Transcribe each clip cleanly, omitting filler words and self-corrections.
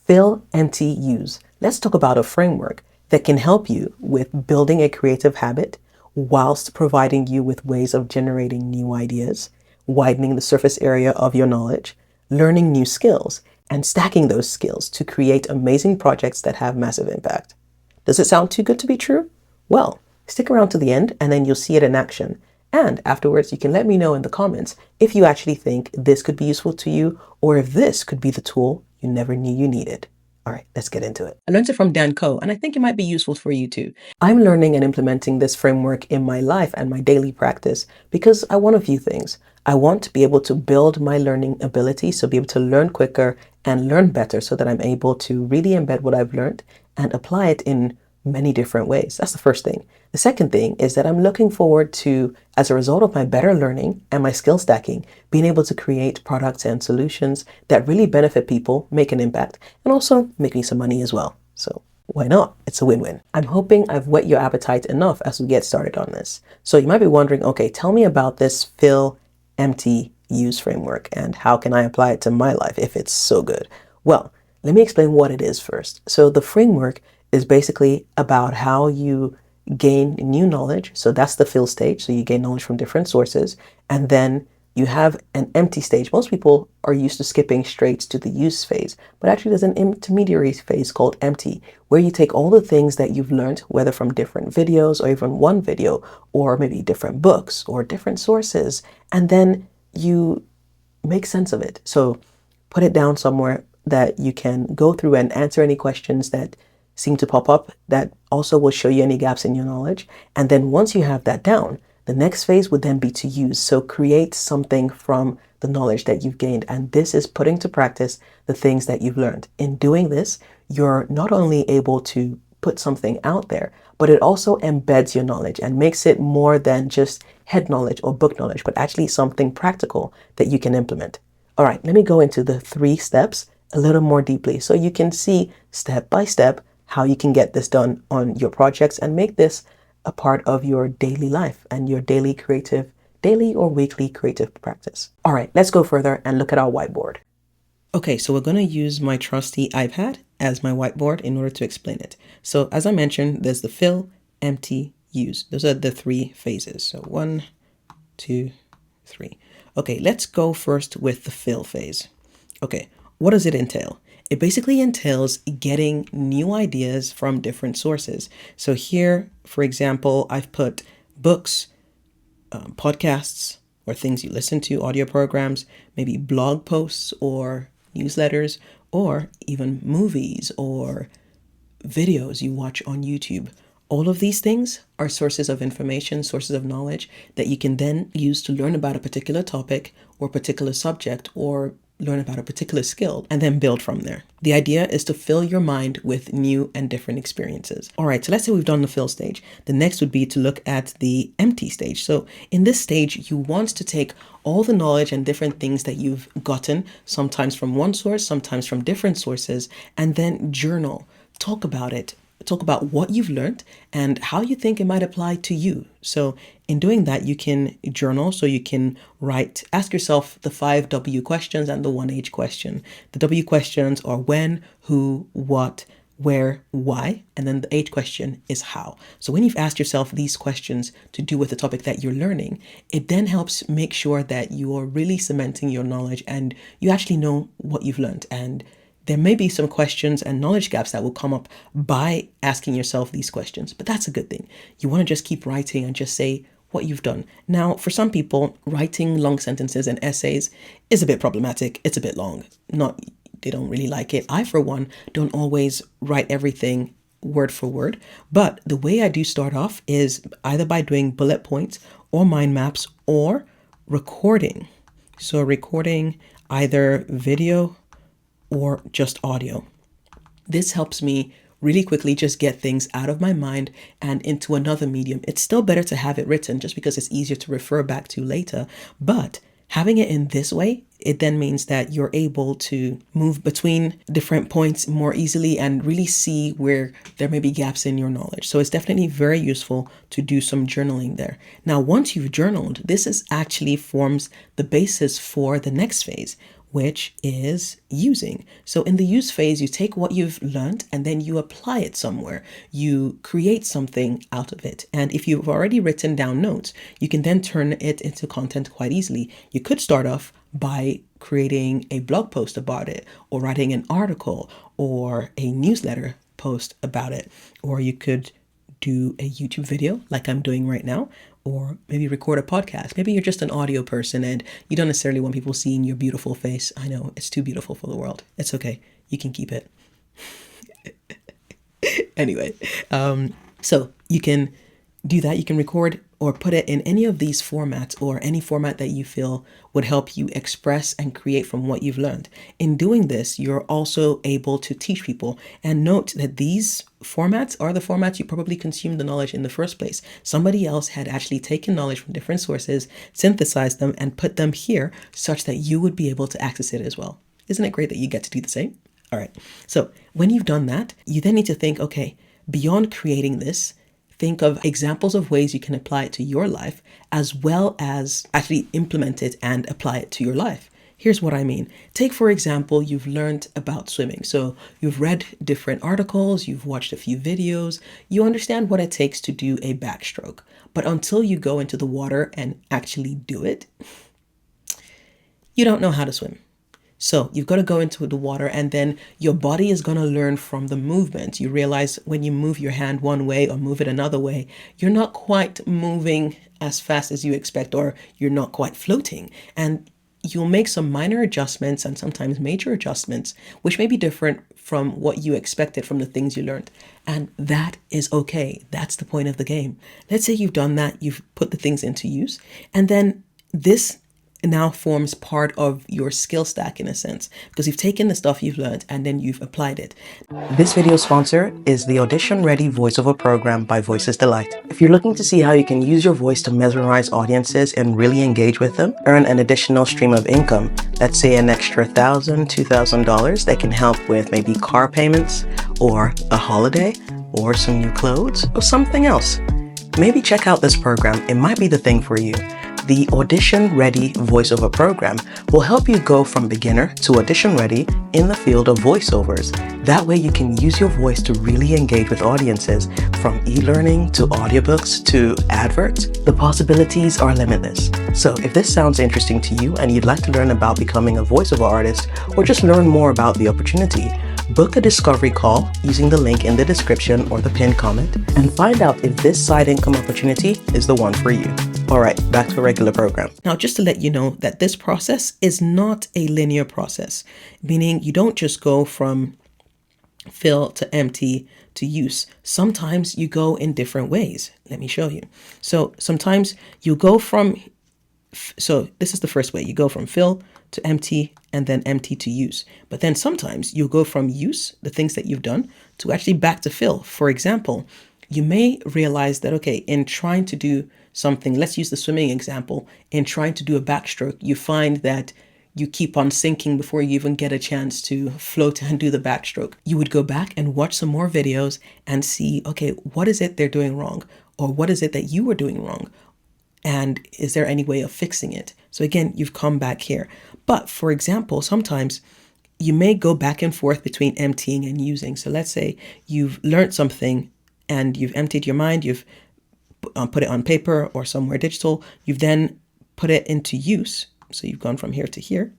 Fill, empty, use. Let's talk about a framework that can help you with building a creative habit whilst providing you with ways of generating new ideas, widening the surface area of your knowledge, learning new skills, and stacking those skills to create amazing projects that have massive impact. Does it sound too good to be true? Well, stick around to the end and then you'll see it in action. And afterwards, you can let me know in the comments if you actually think this could be useful to you or if this could be the tool you never knew you needed. All right, let's get into it. I learned it from Dan Koe, and I think it might be useful for you too. I'm learning and implementing this framework in my life and my daily practice because I want a few things. I want to be able to build my learning ability, so be able to learn quicker and learn better so that I'm able to really embed what I've learned and apply it in many different ways. That's the first thing. The second thing is that I'm looking forward to, as a result of my better learning and my skill stacking, being able to create products and solutions that really benefit people, make an impact, and also make me some money as well. So why not? It's a win-win. I'm hoping I've whet your appetite enough as we get started on this. So you might be wondering, okay, tell me about this fill, empty, use framework and how can I apply it to my life if it's so good? Well, let me explain what it is first. So the framework is basically about how you gain new knowledge. So that's the fill stage. So you gain knowledge from different sources. And then you have an empty stage. Most people are used to skipping straight to the use phase, but actually there's an intermediary phase called empty, where you take all the things that you've learned, whether from different videos or even one video, or maybe different books or different sources, and then you make sense of it. So put it down somewhere that you can go through and answer any questions that seem to pop up that also will show you any gaps in your knowledge. And then once you have that down, the next phase would then be to use. So create something from the knowledge that you've gained. And this is putting to practice the things that you've learned. In doing this, you're not only able to put something out there, but it also embeds your knowledge and makes it more than just head knowledge or book knowledge, but actually something practical that you can implement. All right, let me go into the 3 steps a little more deeply so you can see step by step how you can get this done on your projects and make this a part of your daily life and your daily or weekly creative practice. All right, let's go further and look at our whiteboard. Okay, so we're going to use my trusty iPad as my whiteboard in order to explain it. So as I mentioned, there's the fill, empty, use. Those are the 3 phases. So 1, 2, 3. Okay, let's go first with the fill phase. Okay, what does it entail? It basically entails getting new ideas from different sources. So here, for example, I've put books, podcasts, or things you listen to, audio programs, maybe blog posts or newsletters, or even movies or videos you watch on YouTube. All of these things are sources of information, sources of knowledge that you can then use to learn about a particular topic or particular subject or learn about a particular skill and then build from there. The idea is to fill your mind with new and different experiences. All right, so let's say we've done the fill stage. The next would be to look at the empty stage. So in this stage, you want to take all the knowledge and different things that you've gotten, sometimes from one source, sometimes from different sources, and then journal, talk about it. Talk about what you've learned and how you think it might apply to you. So in doing that, you can journal. So you can write, ask yourself the 5 W questions and the 1 H question. The W questions are when, who, what, where, why, and then the H question is how. So when you've asked yourself these questions to do with the topic that you're learning, it then helps make sure that you are really cementing your knowledge and you actually know what you've learned. And there may be some questions and knowledge gaps that will come up by asking yourself these questions, but that's a good thing. You want to just keep writing and just say what you've done. Now, for some people, writing long sentences and essays is a bit problematic. It's a bit long. They don't really like it. I, for one, don't always write everything word for word, but the way I do start off is either by doing bullet points or mind maps or recording. So recording either video or just audio. This helps me really quickly just get things out of my mind and into another medium. It's still better to have it written just because it's easier to refer back to later. But having it in this way, it then means that you're able to move between different points more easily and really see where there may be gaps in your knowledge. So it's definitely very useful to do some journaling there. Now, once you've journaled, this is actually forms the basis for the next phase, which is using. So in the use phase, you take what you've learned and then you apply it somewhere. You create something out of it. And if you've already written down notes, you can then turn it into content quite easily. You could start off by creating a blog post about it, or writing an article or a newsletter post about it. Or you could do a YouTube video like I'm doing right now, or maybe record a podcast. Maybe you're just an audio person and you don't necessarily want people seeing your beautiful face. I know it's too beautiful for the world. It's okay. You can keep it. Anyway, so you can do that. You can record or put it in any of these formats, or any format that you feel would help you express and create from what you've learned. In doing this, you're also able to teach people. And note that these formats are the formats you probably consumed the knowledge in the first place. Somebody else had actually taken knowledge from different sources, synthesized them, and put them here such that you would be able to access it as well. Isn't it great that you get to do the same? All right. So when you've done that, you then need to think, okay, beyond creating this, think of examples of ways you can apply it to your life, as well as actually implement it and apply it to your life. Here's what I mean. Take, for example, you've learned about swimming. So you've read different articles, you've watched a few videos, you understand what it takes to do a backstroke. But until you go into the water and actually do it, you don't know how to swim. So you've got to go into the water, and then your body is going to learn from the movement. You realize when you move your hand one way or move it another way, you're not quite moving as fast as you expect, or you're not quite floating. And you'll make some minor adjustments and sometimes major adjustments, which may be different from what you expected from the things you learned. And that is okay. That's the point of the game. Let's say you've done that, you've put the things into use, and then this now forms part of your skill stack in a sense, because you've taken the stuff you've learned and then you've applied it. This video sponsor is the Audition Ready voiceover program by Voices Delight. If you're looking to see how you can use your voice to mesmerize audiences and really engage with them, earn an additional stream of income, let's say an extra $1,000, $2,000 that can help with maybe car payments or a holiday or some new clothes or something else, maybe check out this program. It might be the thing for you. The Audition Ready voiceover program will help you go from beginner to audition ready in the field of voiceovers. That way you can use your voice to really engage with audiences, from e-learning to audiobooks to adverts. The possibilities are limitless. So if this sounds interesting to you and you'd like to learn about becoming a voiceover artist, or just learn more about the opportunity, book a discovery call using the link in the description or the pinned comment and find out if this side income opportunity is the one for you. All right, back to a regular program. Now, just to let you know that this process is not a linear process, meaning you don't just go from fill to empty to use. Sometimes you go in different ways. Let me show you. So sometimes you go from, so this is the first way. You go from fill to empty and then empty to use. But then sometimes you go from use, the things that you've done, to actually back to fill. For example, you may realize that, okay, in trying to do something, let's use the swimming example, in trying to do a backstroke, you find that you keep on sinking before you even get a chance to float and do the backstroke. You would go back and watch some more videos and see, okay, what is it they're doing wrong? Or what is it that you were doing wrong? And is there any way of fixing it? So again, you've come back here. But for example, sometimes you may go back and forth between emptying and using. So let's say you've learned something and you've emptied your mind, you've put it on paper or somewhere digital, you've then put it into use. So you've gone from here to here.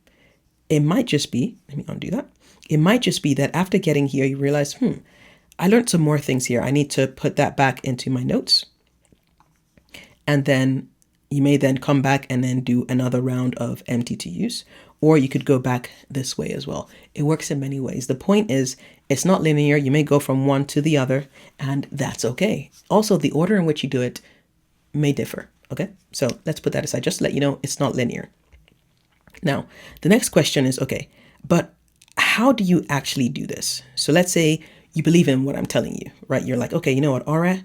It might just be, let me undo that. It might just be that after getting here, you realize, I learned some more things here. I need to put that back into my notes. And then you may then come back and then do another round of empty to use, or you could go back this way as well. It works in many ways. The point is, it's not linear. You may go from one to the other, and that's okay. Also, the order in which you do it may differ. Okay, so let's put that aside. Just to let you know, it's not linear. Now, the next question is, okay, but how do you actually do this? So let's say you believe in what I'm telling you, right? You're like, okay, you know what, Aura,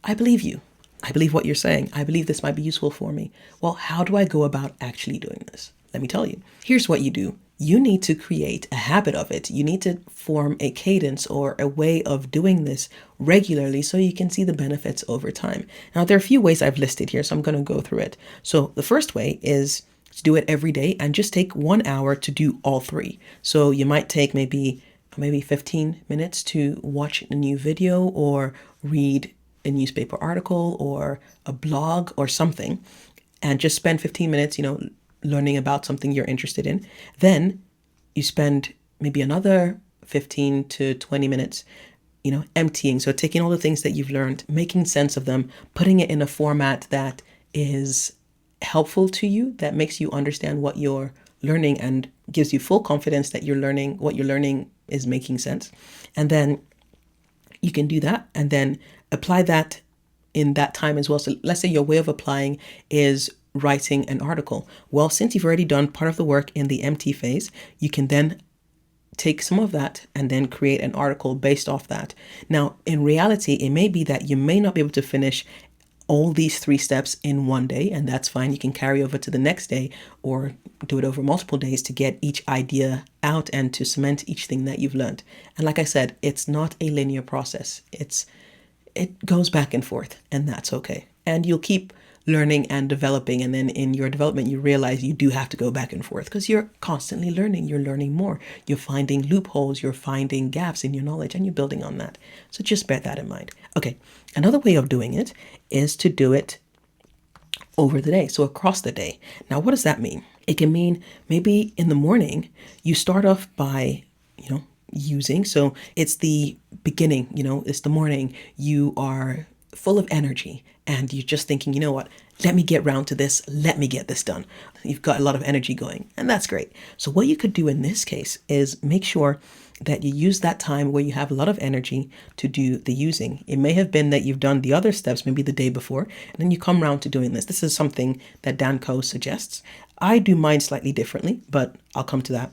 I believe you. I believe what you're saying. I believe this might be useful for me. Well, how do I go about actually doing this? Let me tell you. Here's what you do. You need to create a habit of it. You need to form a cadence or a way of doing this regularly so you can see the benefits over time. Now, there are a few ways I've listed here, so I'm going to go through it. So the first way is to do it every day and just take 1 hour to do all three. So you might take maybe 15 minutes to watch a new video or read a newspaper article or a blog or something, and just spend 15 minutes, learning about something you're interested in. Then you spend maybe another 15 to 20 minutes, emptying. So taking all the things that you've learned, making sense of them, putting it in a format that is helpful to you, that makes you understand what you're learning and gives you full confidence that what you're learning is making sense. And then you can do that and then apply that in that time as well. So let's say your way of applying is writing an article. Well, since you've already done part of the work in the empty phase, you can then take some of that and then create an article based off that. Now, in reality, it may be that you may not be able to finish all these 3 steps in one day, and that's fine. You can carry over to the next day or do it over multiple days to get each idea out and to cement each thing that you've learned. And like I said, it's not a linear process. It goes back and forth, and that's okay. And you'll keep learning and developing, and then in your development you realize you do have to go back and forth because you're constantly learning. You're learning more, you're finding loopholes, you're finding gaps in your knowledge, and you're building on that. So just bear that in mind. Okay, another way of doing it is to do it over the day, so across the day. Now, what does that mean? It can mean maybe in the morning you start off by using, so it's the beginning, it's the morning, you are full of energy and you're just thinking, what, let me get round to this, let me get this done. You've got a lot of energy going, and that's great. So what you could do in this case is make sure that you use that time where you have a lot of energy to do the using. It may have been that you've done the other steps maybe the day before, and then you come around to doing this. This is something that Dan Koe suggests. I do mine slightly differently, but I'll come to that.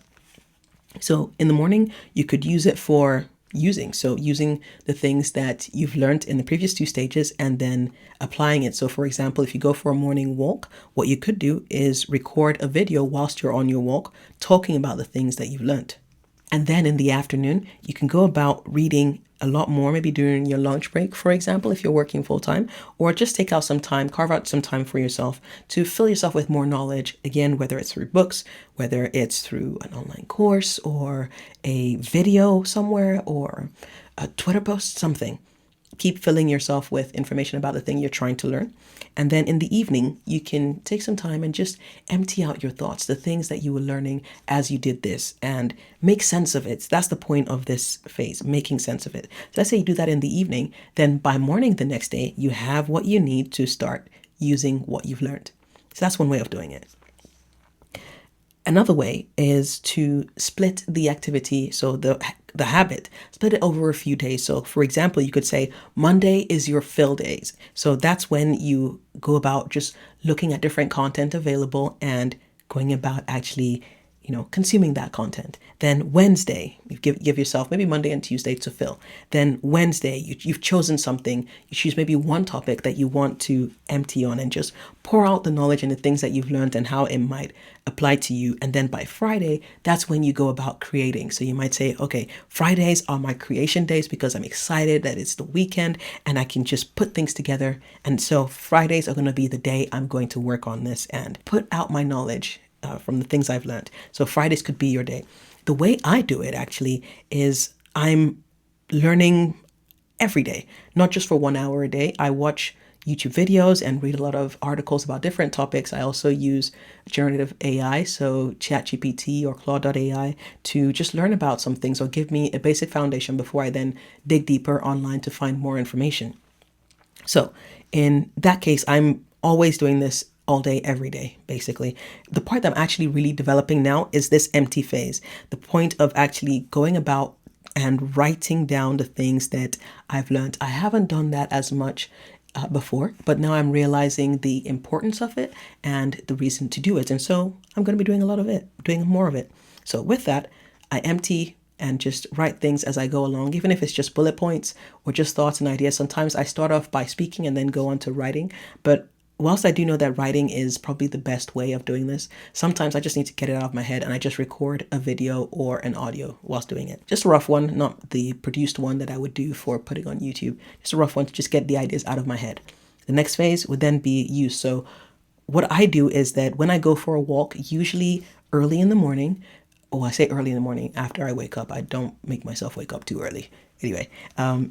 So in the morning, you could use it for using. So using the things that you've learned in the previous 2 stages and then applying it. So for example, if you go for a morning walk, what you could do is record a video whilst you're on your walk, talking about the things that you've learned. And then in the afternoon, you can go about reading a lot more, maybe during your lunch break, for example, if you're working full time, or just take out some time, carve out some time for yourself to fill yourself with more knowledge. Again, whether it's through books, whether it's through an online course or a video somewhere or a Twitter post, something. Keep filling yourself with information about the thing you're trying to learn. And then in the evening, you can take some time and just empty out your thoughts, the things that you were learning as you did this, and make sense of it. That's the point of this phase, making sense of it. So let's say you do that in the evening, then by morning the next day, you have what you need to start using what you've learned. So that's one way of doing it. Another way is to split the activity, so the habit, split it over a few days. So for example, you could say Monday is your fill days. So that's when you go about just looking at different content available and going about actually consuming that content. Then Wednesday, you give yourself maybe Monday and Tuesday to fill. Then Wednesday, you've chosen something. You choose maybe one topic that you want to empty on and just pour out the knowledge and the things that you've learned and how it might apply to you. And then by Friday, that's when you go about creating. So you might say, okay, Fridays are my creation days because I'm excited that it's the weekend and I can just put things together. And so Fridays are going to be the day I'm going to work on this and put out my knowledge from the things I've learned. So Fridays could be your day. The way I do it actually is I'm learning every day, not just for 1 hour a day. I watch YouTube videos and read a lot of articles about different topics. I also use generative AI, so ChatGPT or Claude.ai, to just learn about some things or give me a basic foundation before I then dig deeper online to find more information. So in that case, I'm always doing this all day, every day, basically. The part that I'm actually really developing now is this empty phase. The point of actually going about and writing down the things that I've learned. I haven't done that as much before, but now I'm realizing the importance of it and the reason to do it. And so I'm going to be doing a lot of it, doing more of it. So with that, I empty and just write things as I go along, even if it's just bullet points or just thoughts and ideas. Sometimes I start off by speaking and then go on to writing, but whilst I do know that writing is probably the best way of doing this, sometimes I just need to get it out of my head and I just record a video or an audio whilst doing it. Just a rough one, not the produced one that I would do for putting on YouTube. Just a rough one to just get the ideas out of my head. The next phase would then be use. So what I do is that when I go for a walk, usually early in the morning, oh, I say early in the morning after I wake up. I don't make myself wake up too early. Anyway,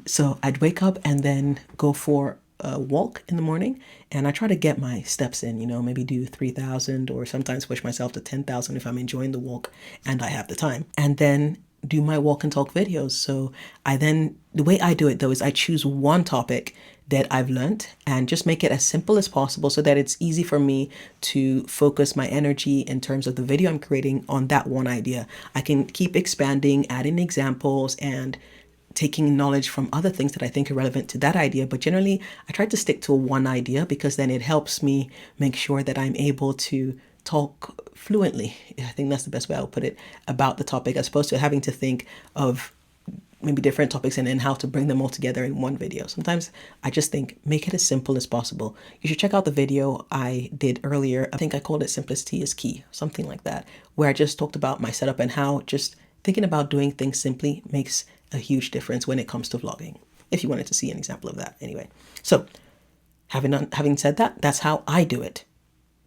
so I'd wake up and then go for a walk in the morning, and I try to get my steps in, maybe do 3,000 or sometimes push myself to 10,000 if I'm enjoying the walk and I have the time. And then do my walk and talk videos. So the way I do it though is I choose one topic that I've learned and just make it as simple as possible so that it's easy for me to focus my energy in terms of the video I'm creating on that one idea. I can keep expanding, adding examples, and taking knowledge from other things that I think are relevant to that idea. But generally, I try to stick to one idea because then it helps me make sure that I'm able to talk fluently. I think that's the best way I'll put it about the topic, as opposed to having to think of maybe different topics and then how to bring them all together in one video. Sometimes I just think, make it as simple as possible. You should check out the video I did earlier. I think I called it Simplicity is Key, something like that, where I just talked about my setup and how just thinking about doing things simply makes a huge difference when it comes to vlogging, if you wanted to see an example of that. Anyway, so having said that, that's how I do it.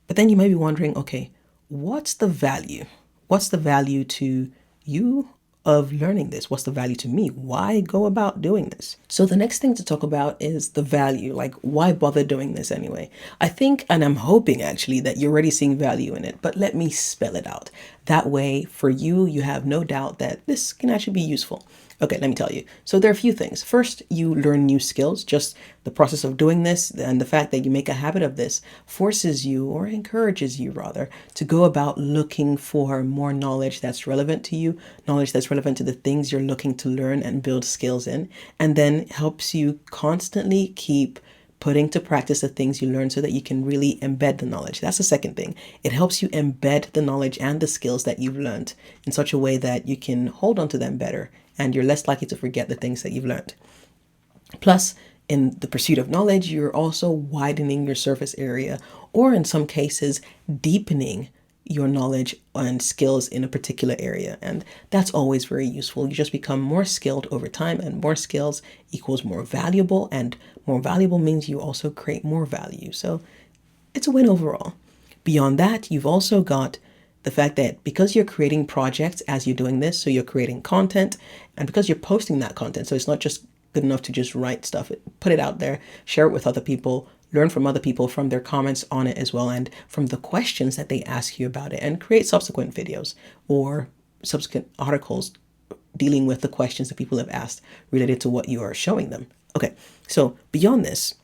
But then you may be wondering, okay, what's the value? What's the value to you of learning this? What's the value to me? Why go about doing this? So the next thing to talk about is the value, like why bother doing this anyway? I think, and I'm hoping actually, that you're already seeing value in it, but let me spell it out. That way for you, you have no doubt that this can actually be useful. Okay, let me tell you. So there are a few things. First, you learn new skills. Just the process of doing this and the fact that you make a habit of this forces you, or encourages you rather, to go about looking for more knowledge that's relevant to you, knowledge that's relevant to the things you're looking to learn and build skills in, and then helps you constantly keep putting to practice the things you learn so that you can really embed the knowledge. That's the second thing. It helps you embed the knowledge and the skills that you've learned in such a way that you can hold on to them better and you're less likely to forget the things that you've learned. Plus, in the pursuit of knowledge, you're also widening your surface area, or in some cases, deepening your knowledge and skills in a particular area. And that's always very useful. You just become more skilled over time, and more skills equals more valuable, and more valuable means you also create more value. So it's a win overall. Beyond that, you've also got the fact that because you're creating projects as you're doing this, so you're creating content, and because you're posting that content, so it's not just good enough to just write stuff, put it out there, share it with other people, learn from other people, from their comments on it as well, and from the questions that they ask you about it, and create subsequent videos or subsequent articles dealing with the questions that people have asked related to what you are showing them. Okay, so beyond this,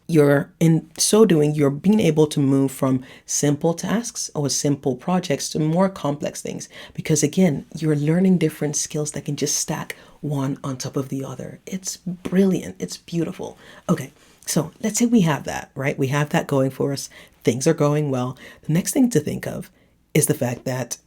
in so doing, you're being able to move from simple tasks or simple projects to more complex things. Because again, you're learning different skills that can just stack one on top of the other. It's brilliant. It's beautiful. Okay, so let's say we have that, right? We have that going for us. Things are going well. The next thing to think of is the fact that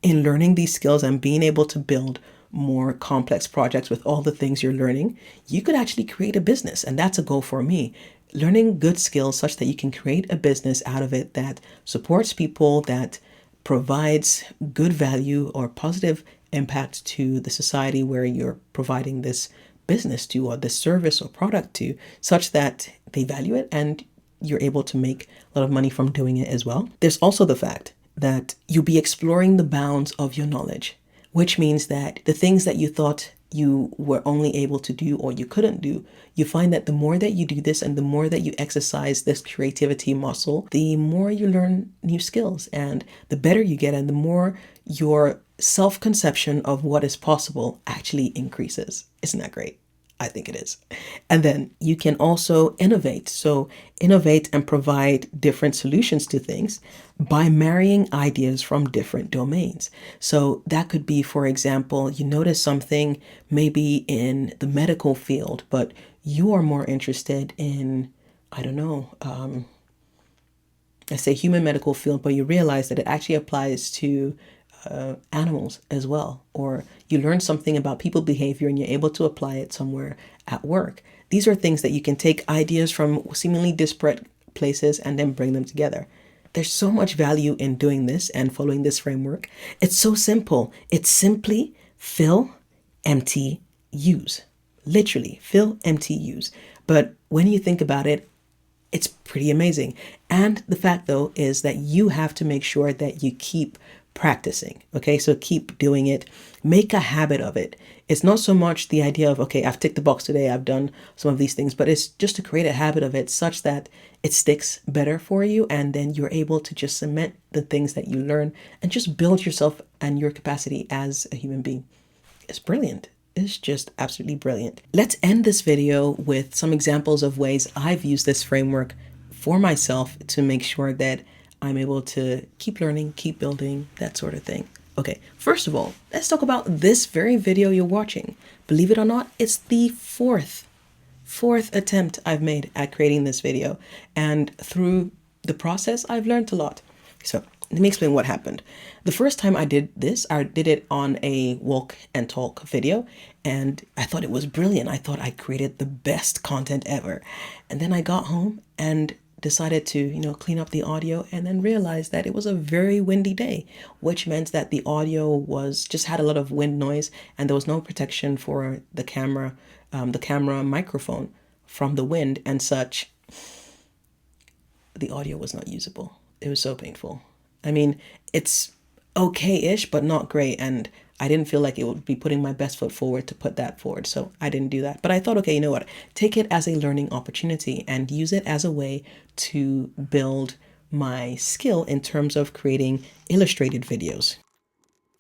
in learning these skills and being able to build more complex projects with all the things you're learning, you could actually create a business. And that's a goal for me. Learning good skills such that you can create a business out of it that supports people, that provides good value or positive impact to the society where you're providing this business to, or this service or product to, such that they value it and you're able to make a lot of money from doing it as well. There's also the fact that you'll be exploring the bounds of your knowledge, which means that the things that you thought you were only able to do or you couldn't do, you find that the more that you do this and the more that you exercise this creativity muscle, the more you learn new skills and the better you get, and the more your self-conception of what is possible actually increases. Isn't that great? I think it is. And then you can also innovate. So innovate and provide different solutions to things by marrying ideas from different domains. So that could be, for example, you notice something maybe in the medical field, but you are more interested in, I don't know, let's say human medical field, but you realize that it actually applies to animals as well, or you learn something about people behavior and you're able to apply it somewhere at work. These are things that you can take ideas from seemingly disparate places and then bring them together. There's so much value in doing this and following this framework. It's so simple. It's simply fill, empty, use. Literally, fill, empty, use. But when you think about it, It's pretty amazing. And the fact though is that you have to make sure that you keep practicing. Okay, so keep doing it, make a habit of it. It's not so much the idea of, okay, I've ticked the box today, I've done some of these things, but it's just to create a habit of it such that it sticks better for you, and then you're able to just cement the things that you learn and just build yourself and your capacity as a human being. It's brilliant. It's just absolutely brilliant. Let's end this video with some examples of ways I've used this framework for myself to make sure that I'm able to keep learning, keep building, that sort of thing. Okay, first of all, let's talk about this very video you're watching. Believe it or not, it's the fourth attempt I've made at creating this video. And through the process, I've learned a lot. So let me explain what happened. The first time I did this, I did it on a walk and talk video, and I thought it was brilliant. I thought I created the best content ever. And then I got home and decided to, clean up the audio, and then realized that it was a very windy day, which meant that the audio just had a lot of wind noise, and there was no protection for the camera microphone from the wind and such. The audio was not usable. It was so painful. I mean, it's okay-ish, but not great. And I didn't feel like it would be putting my best foot forward to put that forward. So I didn't do that. But I thought, okay, you know what? Take it as a learning opportunity and use it as a way to build my skill in terms of creating illustrated videos.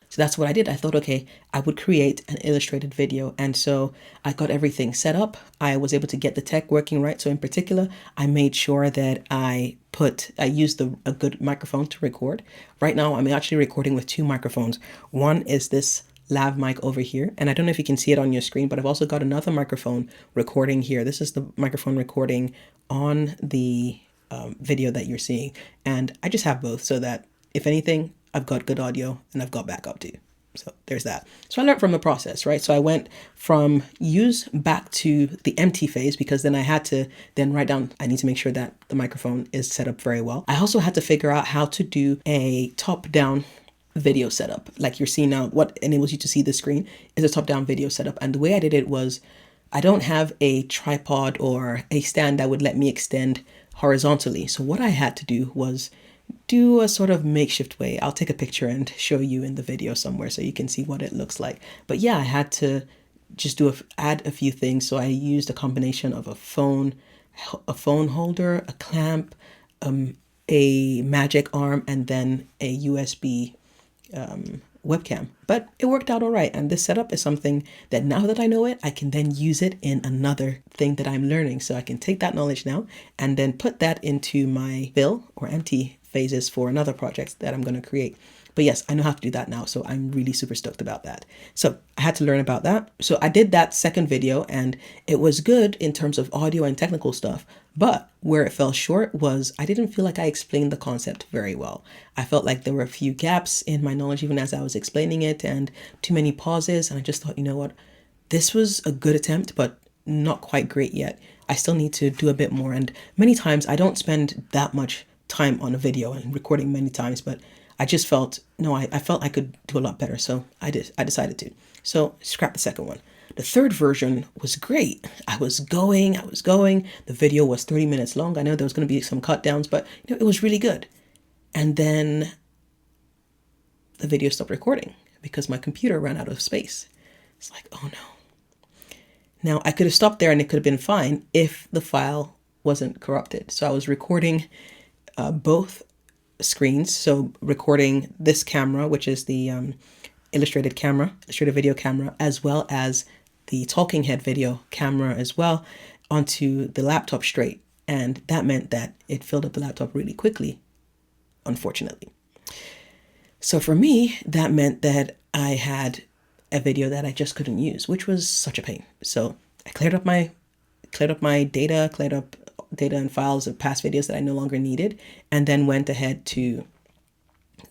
So that's what I did. I thought, okay, I would create an illustrated video. And so I got everything set up. I was able to get the tech working right. So in particular, I made sure that I used a good microphone to record. Right now, I'm actually recording with two microphones. One is this lav mic over here. And I don't know if you can see it on your screen, but I've also got another microphone recording here. This is the microphone recording on the video that you're seeing. And I just have both so that if anything, I've got good audio and I've got backup too. So there's that. So I learned from the process, right? So I went from use back to the empty phase, because then I had to then write down, I need to make sure that the microphone is set up very well. I also had to figure out how to do a top-down video setup. Like you're seeing now, what enables you to see the screen is a top-down video setup. And the way I did it was, I don't have a tripod or a stand that would let me extend horizontally. So what I had to do was do a sort of makeshift way. I'll take a picture and show you in the video somewhere so you can see what it looks like. But yeah, I had to just add a few things. So I used a combination of a phone holder, a clamp, a magic arm, and then a USB webcam. But it worked out all right. And this setup is something that now that I know it, I can then use it in another thing that I'm learning. So I can take that knowledge now and then put that into my fill or empty phases for another project that I'm going to create. But yes, I know how to do that now. So I'm really super stoked about that. So I had to learn about that. So I did that second video and it was good in terms of audio and technical stuff. But where it fell short was I didn't feel like I explained the concept very well. I felt like there were a few gaps in my knowledge even as I was explaining it, and too many pauses. And I just thought, you know what, this was a good attempt, but not quite great yet. I still need to do a bit more. And many times I don't spend that much time on a video and recording many times, but I just felt, no, I felt I could do a lot better. So I decided to. So scrap the second one. The third version was great. I was going. The video was 30 minutes long. I know there was going to be some cut downs, but it was really good. And then the video stopped recording because my computer ran out of space. It's like, oh no. Now I could have stopped there and it could have been fine if the file wasn't corrupted. So I was recording both screens. So recording this camera, which is the illustrated video camera, as well as the talking head video camera as well, onto the laptop straight. And that meant that it filled up the laptop really quickly, unfortunately. So for me, that meant that I had a video that I just couldn't use, which was such a pain. So I cleared up my data, data and files of past videos that I no longer needed, and then went ahead to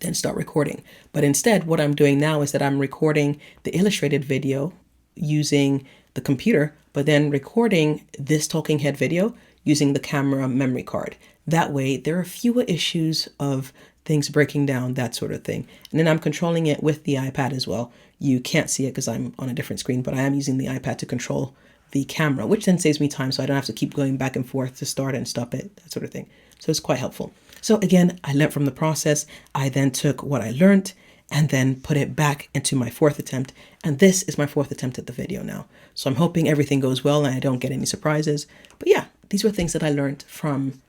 then start recording. But instead, what I'm doing now is that I'm recording the illustrated video using the computer, but then recording this talking head video using the camera memory card. That way, there are fewer issues of things breaking down, that sort of thing. And then I'm controlling it with the iPad as well. You can't see it because I'm on a different screen, but I am using the iPad to control the camera, which then saves me time so I don't have to keep going back and forth to start and stop it, that sort of thing. So it's quite helpful. So again, I learned from the process. I then took what I learned and then put it back into my fourth attempt. And this is my fourth attempt at the video now. So I'm hoping everything goes well and I don't get any surprises. But yeah, these were things that I learned from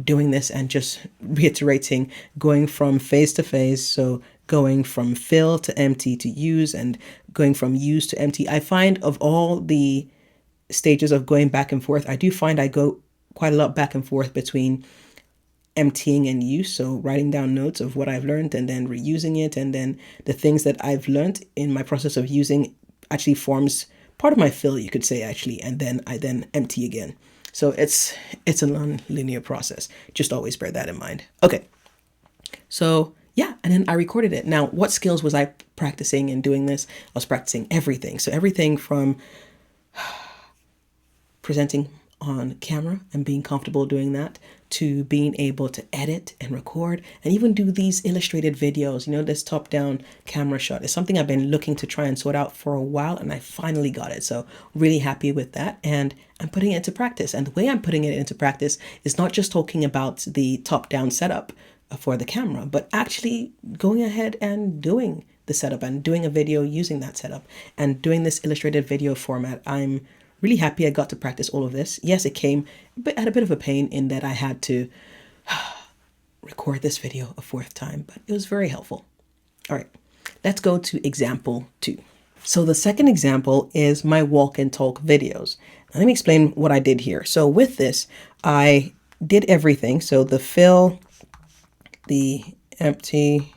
doing this, and just reiterating, going from phase to phase. So going from fill to empty to use, and going from use to empty. I find of all the stages of going back and forth, I do find I go quite a lot back and forth between emptying and use. So writing down notes of what I've learned and then reusing it. And then the things that I've learned in my process of using actually forms part of my fill, you could say, actually. And then I then empty again. So it's a non-linear process. Just always bear that in mind. Okay. So yeah, and then I recorded it. Now, what skills was I practicing in doing this? I was practicing everything. So everything from presenting on camera and being comfortable doing that, to being able to edit and record and even do these illustrated videos. You know, this top-down camera shot is something I've been looking to try and sort out for a while, and I finally got it. So really happy with that, and I'm putting it into practice. And the way I'm putting it into practice is not just talking about the top-down setup for the camera, but actually going ahead and doing the setup and doing a video using that setup and doing this illustrated video format. I'm really happy I got to practice all of this. Yes, it came at a bit of a pain in that I had to record this video a fourth time, but it was very helpful. All right, let's go to example 2. So the second example is my walk and talk videos. Now, let me explain what I did here. So with this, I did everything. So the fill, the empty,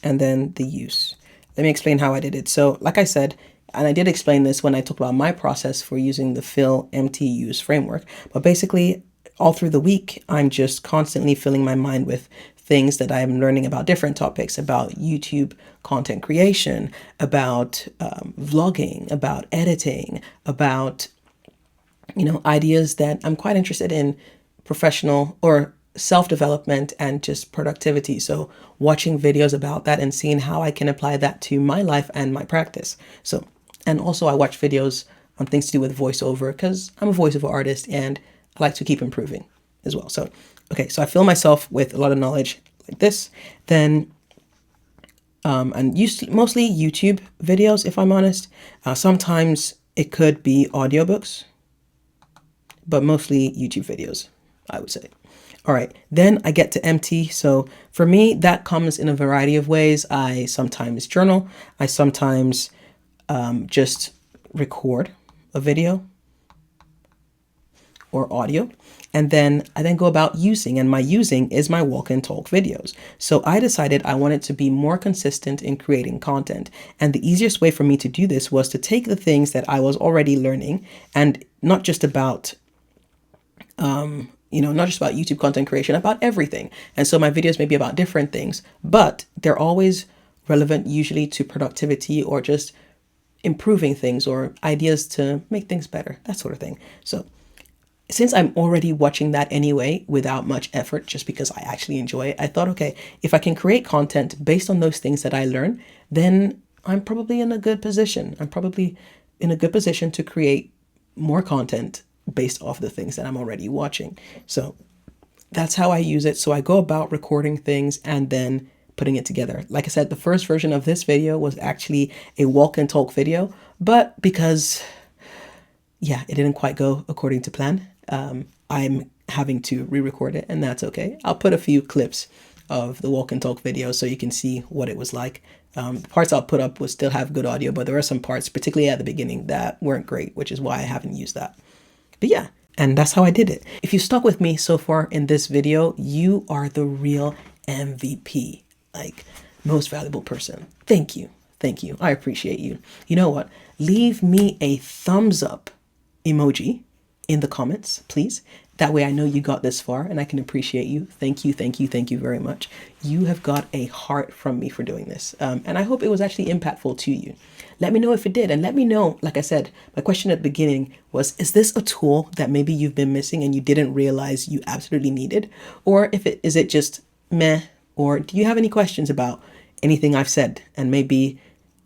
and then the use. Let me explain how I did it. So like I said, and I did explain this when I talked about my process for using the fill, empty, use framework. But basically, all through the week, I'm just constantly filling my mind with things that I'm learning about different topics, about YouTube content creation, about vlogging, about editing, about, ideas that I'm quite interested in, professional or self-development and just productivity. So watching videos about that and seeing how I can apply that to my life and my practice. And also I watch videos on things to do with voiceover because I'm a voiceover artist and I like to keep improving as well. So, okay, so I fill myself with a lot of knowledge like this. Then, and mostly YouTube videos, if I'm honest. Sometimes it could be audiobooks, but mostly YouTube videos, I would say. All right, then I get to empty. So for me, that comes in a variety of ways. I sometimes journal. I sometimes just record a video or audio. And then I then go about using, and my using is my walk and talk videos. So I decided I wanted to be more consistent in creating content. And the easiest way for me to do this was to take the things that I was already learning, and not just about not just about YouTube content creation, about everything. And so my videos may be about different things, but they're always relevant usually to productivity or just improving things or ideas to make things better, that sort of thing. So since I'm already watching that anyway, without much effort, just because I actually enjoy it, I thought, okay, if I can create content based on those things that I learn, then I'm probably in a good position. I'm probably in a good position to create more content based off the things that I'm already watching. So that's how I use it. So I go about recording things and then putting it together. Like I said, the first version of this video was actually a walk and talk video, but because, it didn't quite go according to plan, I'm having to re-record it, and that's okay. I'll put a few clips of the walk and talk video so you can see what it was like. The parts I'll put up will still have good audio, but there are some parts, particularly at the beginning, that weren't great, which is why I haven't used that. But yeah, and that's how I did it. If you stuck with me so far in this video, you are the real MVP, like most valuable person. Thank you. Thank you. I appreciate you. You know what? Leave me a thumbs up emoji in the comments, please. That way I know you got this far and I can appreciate you. Thank you, thank you, thank you very much. You have got a heart from me for doing this. And I hope it was actually impactful to you. Let me know if it did. And let me know, like I said, my question at the beginning was, is this a tool that maybe you've been missing and you didn't realize you absolutely needed? Or is it just meh? Or do you have any questions about anything I've said and maybe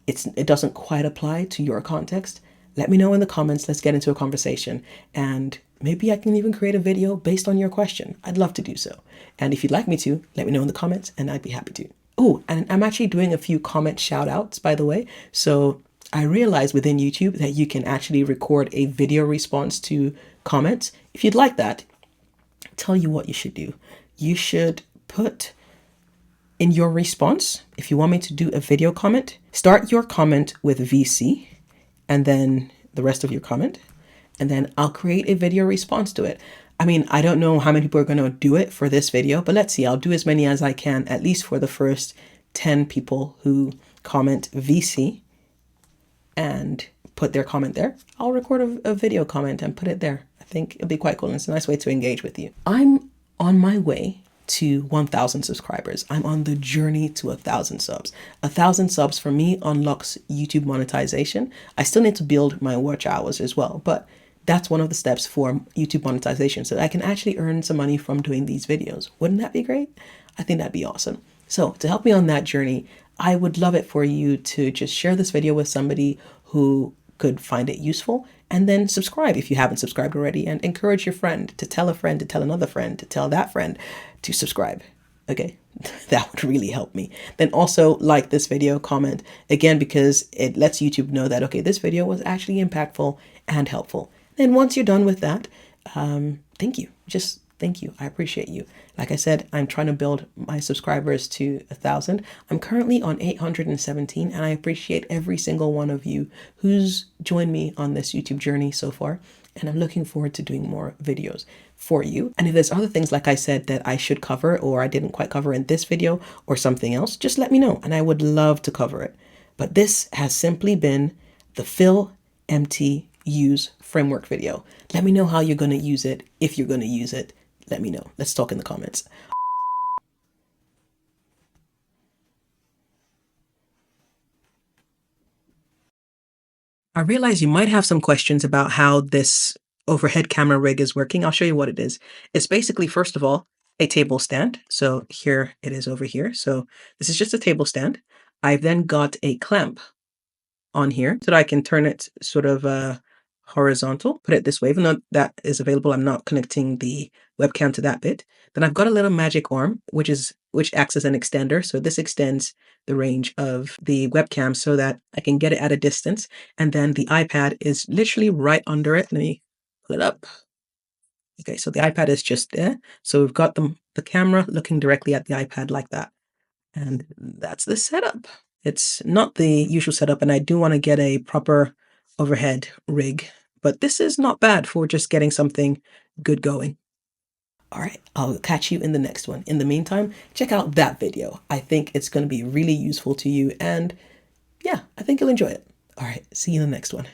it doesn't quite apply to your context? Let me know in the comments. Let's get into a conversation. And maybe I can even create a video based on your question. I'd love to do so. And if you'd like me to, let me know in the comments and I'd be happy to. Oh, and I'm actually doing a few comment shout outs, by the way. So I realized within YouTube that you can actually record a video response to comments. If you'd like that, I'll tell you what you should do. You should put in your response, if you want me to do a video comment, start your comment with VC and then the rest of your comment, and then I'll create a video response to it. I mean, I don't know how many people are going to do it for this video, but let's see. I'll do as many as I can, at least for the first 10 people who comment VC and put their comment there. I'll record a video comment and put it there. I think it'll be quite cool, and it's a nice way to engage with you. I'm on my way to 1,000 subscribers. I'm on the journey to 1,000 subs. 1,000 subs for me unlocks YouTube monetization. I still need to build my watch hours as well, but that's one of the steps for YouTube monetization, so that I can actually earn some money from doing these videos. Wouldn't that be great? I think that'd be awesome. So to help me on that journey, I would love it for you to just share this video with somebody who could find it useful, and then subscribe if you haven't subscribed already, and encourage your friend to tell a friend to tell another friend to tell that friend to subscribe. Okay, that would really help me. Then also like this video, comment again, because it lets YouTube know that, okay, this video was actually impactful and helpful. Then once you're done with that, thank you. Just thank you. I appreciate you. Like I said, I'm trying to build my subscribers to 1,000. I'm currently on 817, and I appreciate every single one of you who's joined me on this YouTube journey so far. And I'm looking forward to doing more videos for you. And if there's other things, like I said, that I should cover or I didn't quite cover in this video or something else, just let me know and I would love to cover it. But this has simply been the Fill, Empty, Use framework video. Let me know how you're going to use it. If you're going to use it, let me know. Let's talk in the comments. I realize you might have some questions about how this overhead camera rig is working. I'll show you what it is. It's basically, first of all, a table stand. So here it is over here. So this is just a table stand. I've then got a clamp on here so that I can turn it sort of horizontal, put it this way. Even though that is available, I'm not connecting the webcam to that bit. Then I've got a little magic arm, which acts as an extender. So this extends the range of the webcam so that I can get it at a distance. And then the iPad is literally right under it. Let me pull it up. Okay, so the iPad is just there. So we've got the camera looking directly at the iPad like that. And that's the setup. It's not the usual setup, and I do want to get a proper overhead rig, but this is not bad for just getting something good going. All right, I'll catch you in the next one. In the meantime, check out that video. I think it's going to be really useful to you, and yeah, I think you'll enjoy it. All right, see you in the next one.